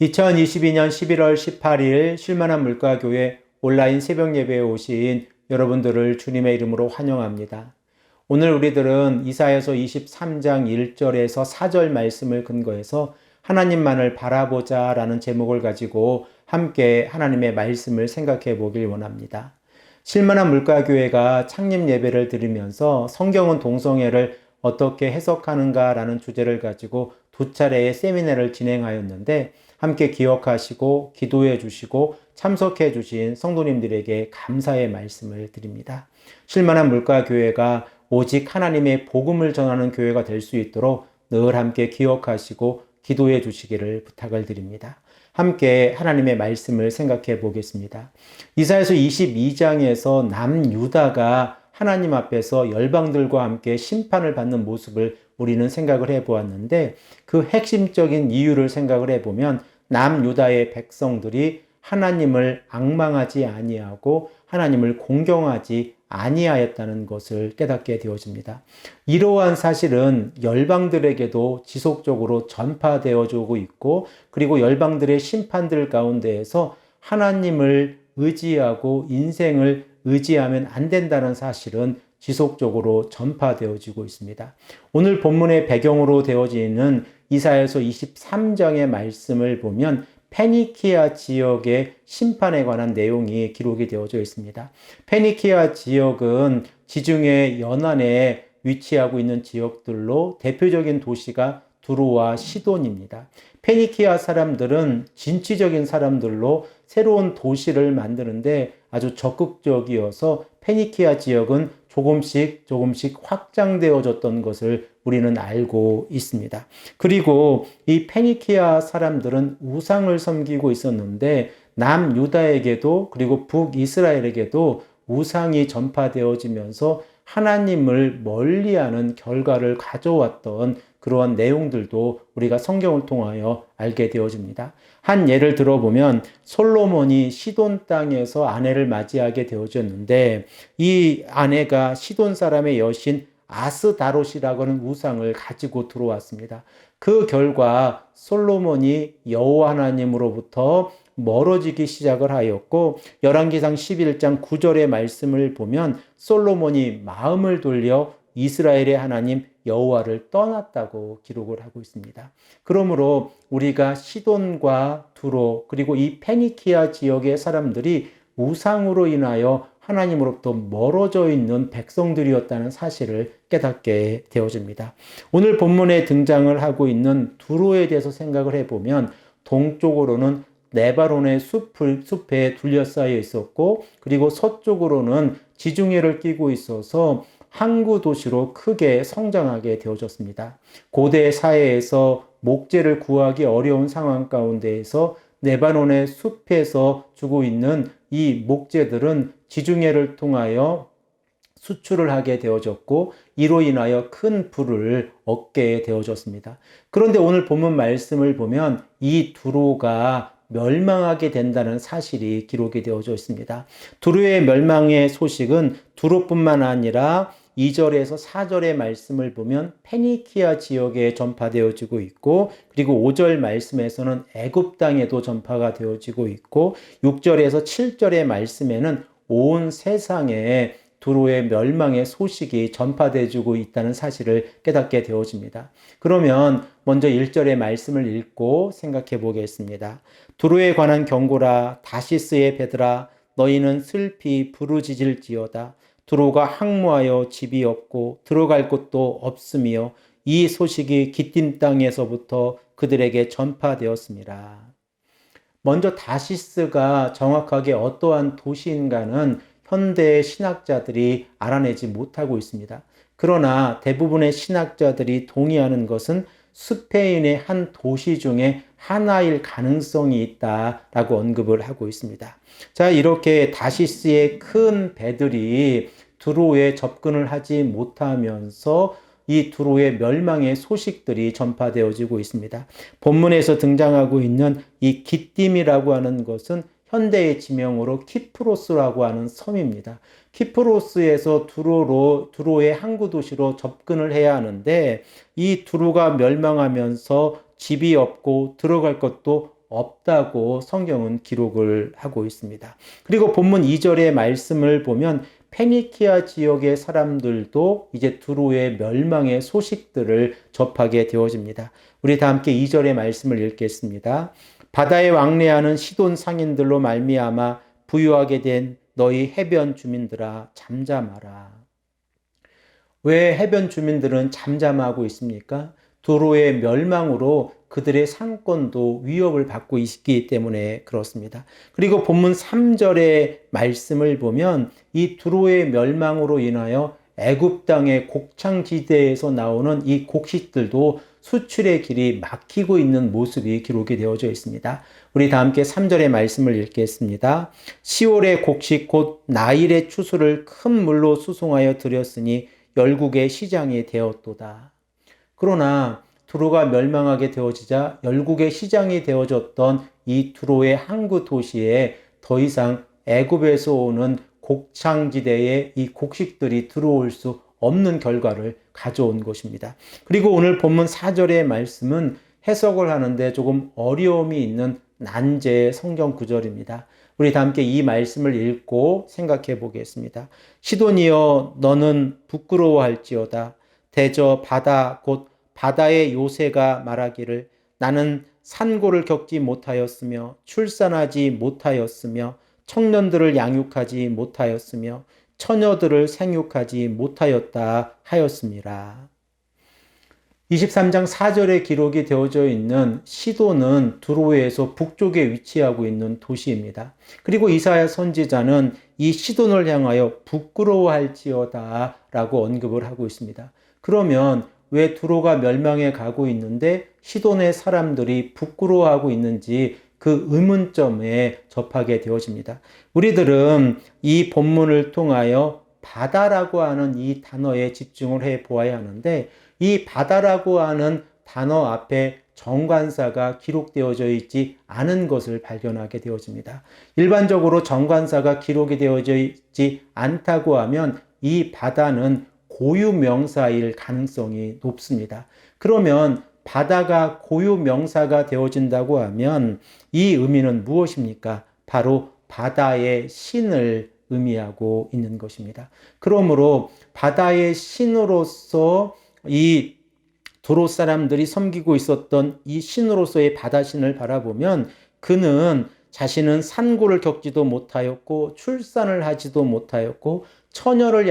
2022년 11월 18일 쉴만한 물가교회 온라인 새벽 예배에 오신 여러분들을 주님의 이름으로 환영합니다. 오늘 우리들은 이사야서 23장 1절에서 4절 말씀을 근거해서 하나님만을 바라보자 라는 제목을 가지고 함께 하나님의 말씀을 생각해 보길 원합니다. 쉴만한 물가교회가 창립 예배를 드리면서 성경은 동성애를 어떻게 해석하는가 라는 주제를 가지고 두 차례의 세미나를 진행하였는데 함께 기억하시고 기도해 주시고 참석해 주신 성도님들에게 감사의 말씀을 드립니다. 쉴만한 물가교회가 오직 하나님의 복음을 전하는 교회가 될 수 있도록 늘 함께 기억하시고 기도해 주시기를 부탁을 드립니다. 함께 하나님의 말씀을 생각해 보겠습니다. 이사야서 22장에서 남유다가 하나님 앞에서 열방들과 함께 심판을 받는 모습을 우리는 생각을 해보았는데 그 핵심적인 이유를 생각을 해보면 남유다의 백성들이 하나님을 앙망하지 아니하고 하나님을 공경하지 아니하였다는 것을 깨닫게 되어집니다. 이러한 사실은 열방들에게도 지속적으로 전파되어지고 있고 그리고 열방들의 심판들 가운데에서 하나님을 의지하고 인생을 의지하면 안 된다는 사실은 지속적으로 전파되어지고 있습니다. 오늘 본문의 배경으로 되어지는 이사야서 23장의 말씀을 보면 페니키아 지역의 심판에 관한 내용이 기록이 되어져 있습니다. 페니키아 지역은 지중해 연안에 위치하고 있는 지역들로 대표적인 도시가 두로와 시돈입니다. 페니키아 사람들은 진취적인 사람들로 새로운 도시를 만드는데 아주 적극적이어서 페니키아 지역은 조금씩 확장되어졌던 것을 우리는 알고 있습니다. 그리고 이 페니키아 사람들은 우상을 섬기고 있었는데 남유다에게도 그리고 북이스라엘에게도 우상이 전파되어지면서 하나님을 멀리하는 결과를 가져왔던 그러한 내용들도 우리가 성경을 통하여 알게 되어집니다. 한 예를 들어보면 솔로몬이 시돈 땅에서 아내를 맞이하게 되어졌는데 이 아내가 시돈 사람의 여신 아스다롯이라고 하는 우상을 가지고 들어왔습니다. 그 결과 솔로몬이 여호와 하나님으로부터 멀어지기 시작을 하였고 열왕기상 11장 9절의 말씀을 보면 솔로몬이 마음을 돌려 이스라엘의 하나님 여호와를 떠났다고 기록을 하고 있습니다. 그러므로 우리가 시돈과 두로 그리고 이 페니키아 지역의 사람들이 우상으로 인하여 하나님으로부터 멀어져 있는 백성들이었다는 사실을 깨닫게 되어집니다. 오늘 본문에 등장을 하고 있는 두로에 대해서 생각을 해보면 동쪽으로는 레바논의 숲에 둘러싸여 있었고 그리고 서쪽으로는 지중해를 끼고 있어서 항구 도시로 크게 성장하게 되어졌습니다. 고대 사회에서 목재를 구하기 어려운 상황 가운데에서 레바논의 숲에서 주고 있는 이 목재들은 지중해를 통하여 수출을 하게 되어졌고 이로 인하여 큰 부를 얻게 되어졌습니다. 그런데 오늘 본문 말씀을 보면 이 두로가 멸망하게 된다는 사실이 기록이 되어져 있습니다. 두로의 멸망의 소식은 두로뿐만 아니라 2절에서 4절의 말씀을 보면 페니키아 지역에 전파되어지고 있고 그리고 5절 말씀에서는 애굽 땅에도 전파가 되어지고 있고 6절에서 7절의 말씀에는 온 세상에 두로의 멸망의 소식이 전파되어지고 있다는 사실을 깨닫게 되어집니다. 그러면 먼저 1절의 말씀을 읽고 생각해 보겠습니다. 두로에 관한 경고라 다시스의 배들아 너희는 슬피 부르짖을지어다. 두로가 항모하여 집이 없고 들어갈 곳도 없으며 이 소식이 기띔 땅에서부터 그들에게 전파되었습니다. 먼저 다시스가 정확하게 어떠한 도시인가는 현대의 신학자들이 알아내지 못하고 있습니다. 그러나 대부분의 신학자들이 동의하는 것은 스페인의 한 도시 중에 하나일 가능성이 있다라고 언급을 하고 있습니다. 자, 이렇게 다시스의 큰 배들이 두로에 접근을 하지 못하면서 이 두로의 멸망의 소식들이 전파되어지고 있습니다. 본문에서 등장하고 있는 이 기띔이라고 하는 것은 현대의 지명으로 키프로스라고 하는 섬입니다. 키프로스에서 두로의 항구 도시로 접근을 해야 하는데 이 두로가 멸망하면서 집이 없고 들어갈 것도 없다고 성경은 기록을 하고 있습니다. 그리고 본문 2절의 말씀을 보면 페니키아 지역의 사람들도 이제 두로의 멸망의 소식들을 접하게 되어집니다. 우리 다 함께 2절의 말씀을 읽겠습니다. 바다에 왕래하는 시돈 상인들로 말미암아 부유하게 된 너희 해변 주민들아 잠잠하라. 왜 해변 주민들은 잠잠하고 있습니까? 두로의 멸망으로 그들의 상권도 위협을 받고 있기 때문에 그렇습니다. 그리고 본문 3절의 말씀을 보면 이 두로의 멸망으로 인하여 애굽 땅의 곡창지대에서 나오는 이 곡식들도 수출의 길이 막히고 있는 모습이 기록이 되어져 있습니다. 우리 다 함께 3절의 말씀을 읽겠습니다. 시올의 곡식 곧 나일의 추수를 큰 물로 수송하여 들였으니 열국의 시장이 되었도다. 그러나 두로가 멸망하게 되어지자 열국의 시장이 되어졌던 이 두로의 항구 도시에 더 이상 애굽에서 오는 곡창지대에 이 곡식들이 들어올 수 없는 결과를 가져온 것입니다. 그리고 오늘 본문 4절의 말씀은 해석을 하는데 조금 어려움이 있는 난제의 성경 구절입니다. 우리 다 함께 이 말씀을 읽고 생각해 보겠습니다. 시돈이여 너는 부끄러워할지어다. 대저 바다 곧 바다의 요새가 말하기를 나는 산고를 겪지 못하였으며 출산하지 못하였으며 청년들을 양육하지 못하였으며 처녀들을 생육하지 못하였다 하였습니다. 23장 4절에 기록이 되어져 있는 시돈은 두로에서 북쪽에 위치하고 있는 도시입니다. 그리고 이사야 선지자는 이 시돈을 향하여 부끄러워할지어다 라고 언급을 하고 있습니다. 그러면 왜 두로가 멸망해 가고 있는데 시돈의 사람들이 부끄러워하고 있는지 그 의문점에 접하게 되어집니다. 우리들은 이 본문을 통하여 바다라고 하는 이 단어에 집중을 해 보아야 하는데 이 바다라고 하는 단어 앞에 정관사가 기록되어져 있지 않은 것을 발견하게 되어집니다. 일반적으로 정관사가 기록이 되어져 있지 않다고 하면 이 바다는 고유명사일 가능성이 높습니다. 그러면 바다가 고유명사가 되어진다고 하면 이 의미는 무엇입니까? 바로 바다의 신을 의미하고 있는 것입니다. 그러므로 바다의 신으로서 이 두로 사람들이 섬기고 있었던 이 신으로서의 바다신을 바라보면 그는 자신은 산고를 겪지도 못하였고 출산을 하지도 못하였고 청년들을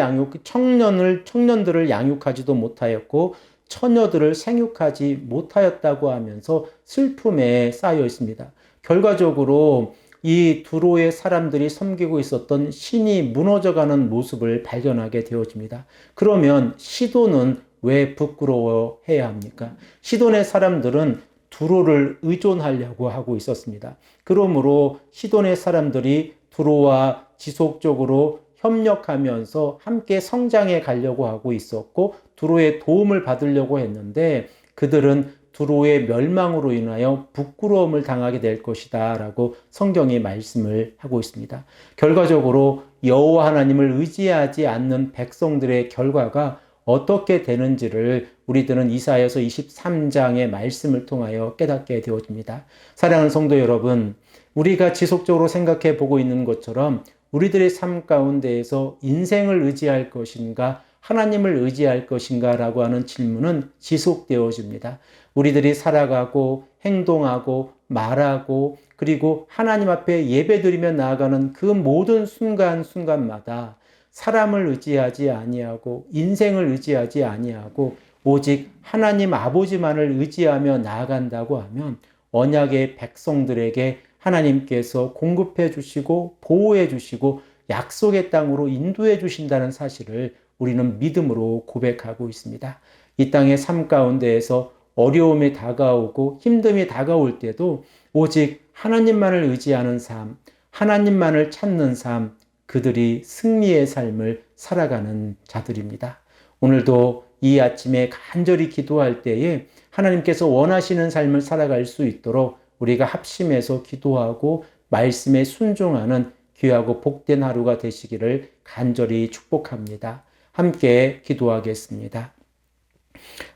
양육하지도 못하였고 처녀들을 생육하지 못하였다고 하면서 슬픔에 쌓여 있습니다. 결과적으로 이 두로의 사람들이 섬기고 있었던 신이 무너져가는 모습을 발견하게 되어집니다. 그러면 시돈은 왜 부끄러워해야 합니까? 시돈의 사람들은 두로를 의존하려고 하고 있었습니다. 그러므로 시돈의 사람들이 두로와 지속적으로 협력하면서 함께 성장해 가려고 하고 있었고 두로의 도움을 받으려고 했는데 그들은 두로의 멸망으로 인하여 부끄러움을 당하게 될 것이다 라고 성경이 말씀을 하고 있습니다. 결과적으로 여호와 하나님을 의지하지 않는 백성들의 결과가 어떻게 되는지를 우리들은 이사야서 23장의 말씀을 통하여 깨닫게 되어집니다. 사랑하는 성도 여러분, 우리가 지속적으로 생각해 보고 있는 것처럼 우리들의 삶 가운데에서 인생을 의지할 것인가 하나님을 의지할 것인가 라고 하는 질문은 지속되어집니다. 우리들이 살아가고 행동하고 말하고 그리고 하나님 앞에 예배드리며 나아가는 그 모든 순간순간마다 사람을 의지하지 아니하고 인생을 의지하지 아니하고 오직 하나님 아버지만을 의지하며 나아간다고 하면 언약의 백성들에게 하나님께서 공급해 주시고 보호해 주시고 약속의 땅으로 인도해 주신다는 사실을 우리는 믿음으로 고백하고 있습니다. 이 땅의 삶 가운데에서 어려움이 다가오고 힘듦이 다가올 때도 오직 하나님만을 의지하는 삶, 하나님만을 찾는 삶, 그들이 승리의 삶을 살아가는 자들입니다. 오늘도 이 아침에 간절히 기도할 때에 하나님께서 원하시는 삶을 살아갈 수 있도록 우리가 합심해서 기도하고 말씀에 순종하는 귀하고 복된 하루가 되시기를 간절히 축복합니다. 함께 기도하겠습니다.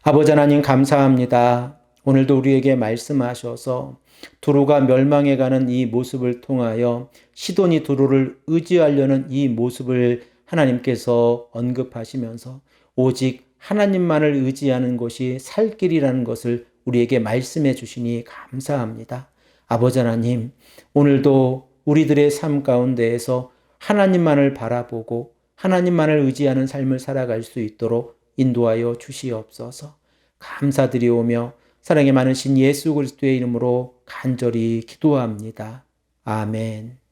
아버지 하나님 감사합니다. 오늘도 우리에게 말씀하셔서 두로가 멸망해가는 이 모습을 통하여 시돈이 두로를 의지하려는 이 모습을 하나님께서 언급하시면서 오직 하나님만을 의지하는 것이 살 길이라는 것을 우리에게 말씀해 주시니 감사합니다. 아버지 하나님, 오늘도 우리들의 삶 가운데에서 하나님만을 바라보고 하나님만을 의지하는 삶을 살아갈 수 있도록 인도하여 주시옵소서. 감사드리오며 사랑이 많으신 예수 그리스도의 이름으로 간절히 기도합니다. 아멘.